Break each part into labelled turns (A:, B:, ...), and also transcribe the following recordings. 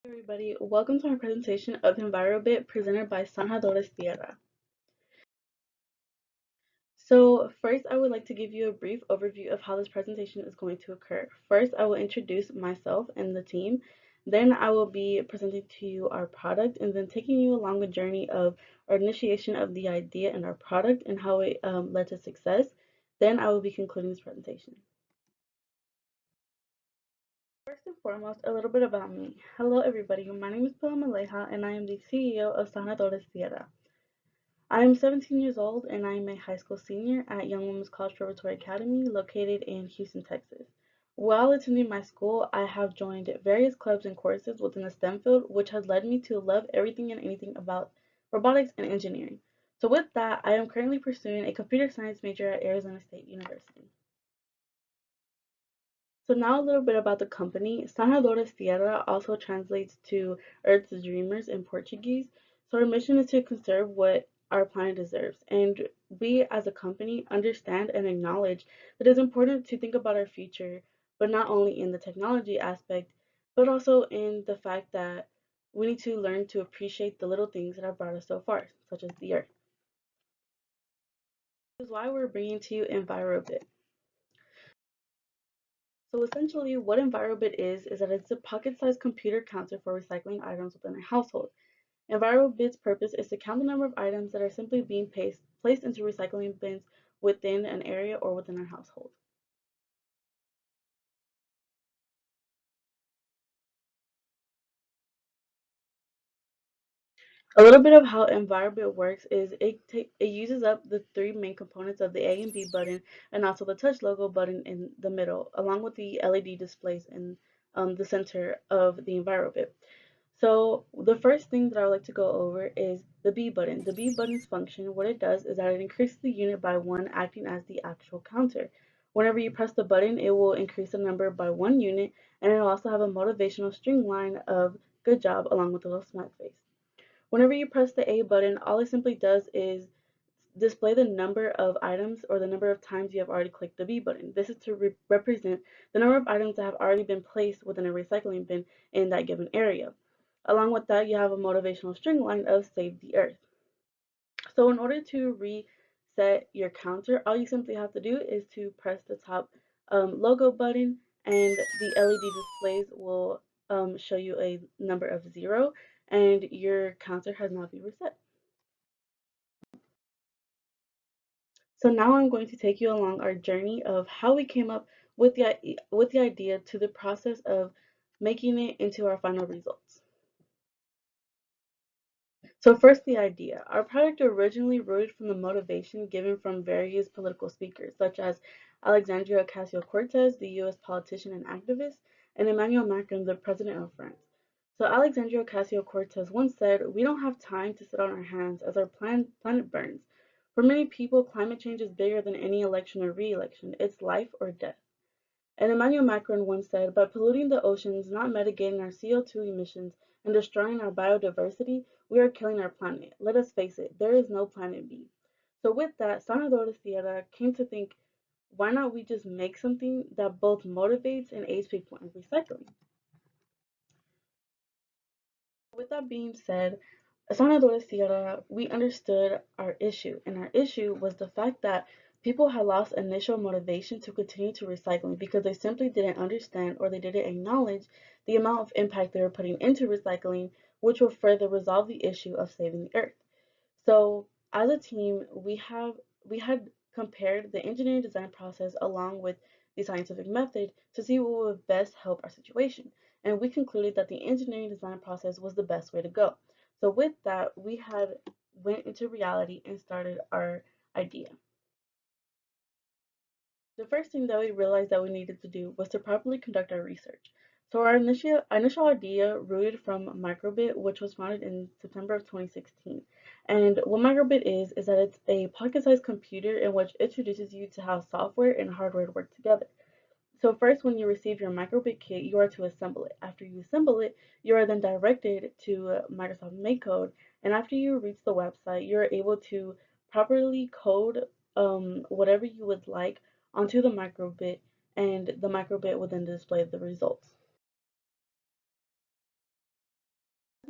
A: Everybody, welcome to our presentation of EnviroBit presented by Sonhadores Terra. So first, I would like to give you a brief overview of how this presentation is going to occur. First, I will introduce myself and the team. Then I will be presenting to you our product and then taking you along the journey of our initiation of the idea and our product and how it led to success. Then I will be concluding this presentation. First and foremost, a little bit about me. Hello everybody, my name is Pila Maleja and I am the CEO of Sonhadores Terra. I am 17 years old and I am a high school senior at Young Women's College Preparatory Academy located in Houston, Texas. While attending my school, I have joined various clubs and courses within the STEM field, which has led me to love everything and anything about robotics and engineering. So with that, I am currently pursuing a computer science major at Arizona State University. So now a little bit about the company. Sonhadores Terra also translates to Earth's Dreamers in Portuguese. So our mission is to conserve what our planet deserves. And we as a company understand and acknowledge that it's important to think about our future, but not only in the technology aspect, but also in the fact that we need to learn to appreciate the little things that have brought us so far, such as the Earth. This is why we're bringing to you EnviroBit. So essentially what EnviroBit is that it's a pocket-sized computer counter for recycling items within a household. EnviroBit's purpose is to count the number of items that are simply being placed into recycling bins within an area or within our household. A little bit of how EnviroBit works is it uses up the three main components of the A and B button and also the touch logo button in the middle, along with the LED displays in the center of the EnviroBit. So the first thing that I would like to go over is the B button. The B button's function, what it does is that it increases the unit by one, acting as the actual counter. Whenever you press the button, it will increase the number by one unit, and it'll also have a motivational string line of good job along with a little smiley face. Whenever you press the A button, all it simply does is display the number of items or the number of times you have already clicked the B button. This is to represent the number of items that have already been placed within a recycling bin in that given area. Along with that, you have a motivational string line of Save the Earth. So in order to reset your counter, all you simply have to do is to press the top logo button and the LED displays will show you a number of 0 and your counter has now been reset. So now I'm going to take you along our journey of how we came up with the idea to the process of making it into our final results. So first, the idea. Our product originally rooted from the motivation given from various political speakers, such as Alexandria Ocasio-Cortez, the U.S. politician and activist, and Emmanuel Macron, the president of France. So Alexandria Ocasio-Cortez once said, "We don't have time to sit on our hands as our planet burns. For many people, climate change is bigger than any election or re-election. It's life or death." And Emmanuel Macron once said, "By polluting the oceans, not mitigating our CO2 emissions, and destroying our biodiversity, we are killing our planet. Let us face it, there is no planet B." So with that, Sonhadores Terra came to think, why not we just make something that both motivates and aids people in recycling? With that being said, Sonhadores Terra, we understood our issue, and our issue was the fact that people had lost initial motivation to continue to recycling because they simply didn't understand or they didn't acknowledge the amount of impact they were putting into recycling, which will further resolve the issue of saving the earth. So as a team, we had compared the engineering design process along with the scientific method to see what would best help our situation. And we concluded that the engineering design process was the best way to go. So with that, we had went into reality and started our idea. The first thing that we realized that we needed to do was to properly conduct our research. So our initial idea rooted from Microbit, which was founded in September of 2016. And what Microbit is that it's a pocket-sized computer in which it introduces you to how software and hardware work together. So first, when you receive your Microbit kit, you are to assemble it. After you assemble it, you are then directed to Microsoft MakeCode. And after you reach the website, you're able to properly code whatever you would like onto the Microbit, and the Microbit will then display the results.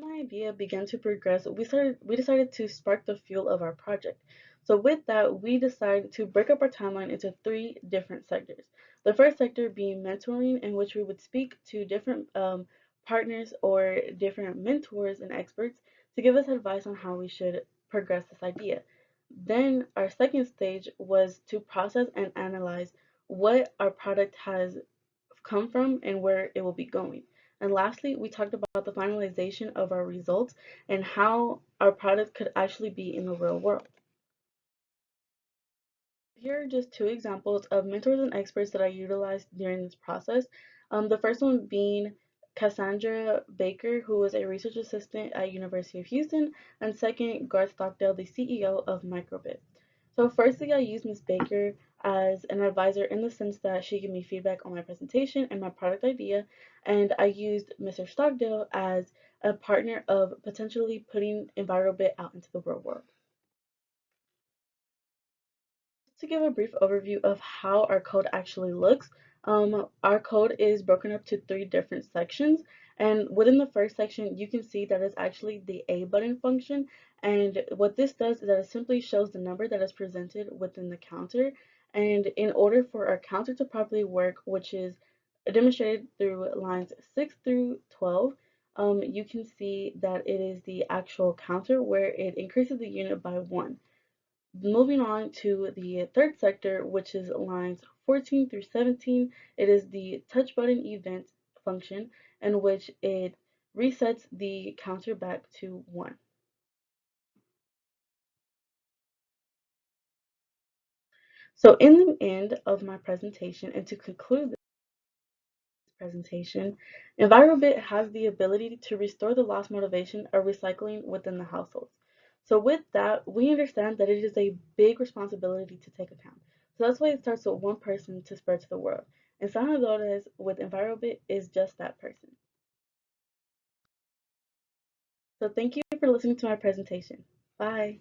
A: My idea began to progress, we decided to spark the fuel of our project. So with that, we decided to break up our timeline into three different sectors. The first sector being mentoring, in which we would speak to different partners or different mentors and experts to give us advice on how we should progress this idea. Then our second stage was to process and analyze what our product has come from and where it will be going. And lastly, we talked about the finalization of our results and how our product could actually be in the real world. Here are just two examples of mentors and experts that I utilized during this process. The first one being Cassandra Baker, who was a research assistant at University of Houston, and second, Garth Stockdale, the CEO of Microbit. So firstly, I used Ms. Baker as an advisor in the sense that she gave me feedback on my presentation and my product idea, and I used Mr. Stockdale as a partner of potentially putting EnviroBit out into the real world. To give a brief overview of how our code actually looks, our code is broken up to three different sections. And within the first section, you can see that it's actually the A button function. And what this does is that it simply shows the number that is presented within the counter. And in order for our counter to properly work, which is demonstrated through lines 6 through 12, you can see that it is the actual counter where it increases the unit by 1. Moving on to the third sector, which is lines 14 through 17, it is the touch button event function in which it resets the counter back to 1. So in the end of my presentation, and to conclude this presentation, EnviroBit has the ability to restore the lost motivation of recycling within the households. So with that, we understand that it is a big responsibility to take account. So that's why it starts with one person to spread to the world. And Sonhadores with EnviroBit is just that person. So thank you for listening to my presentation. Bye.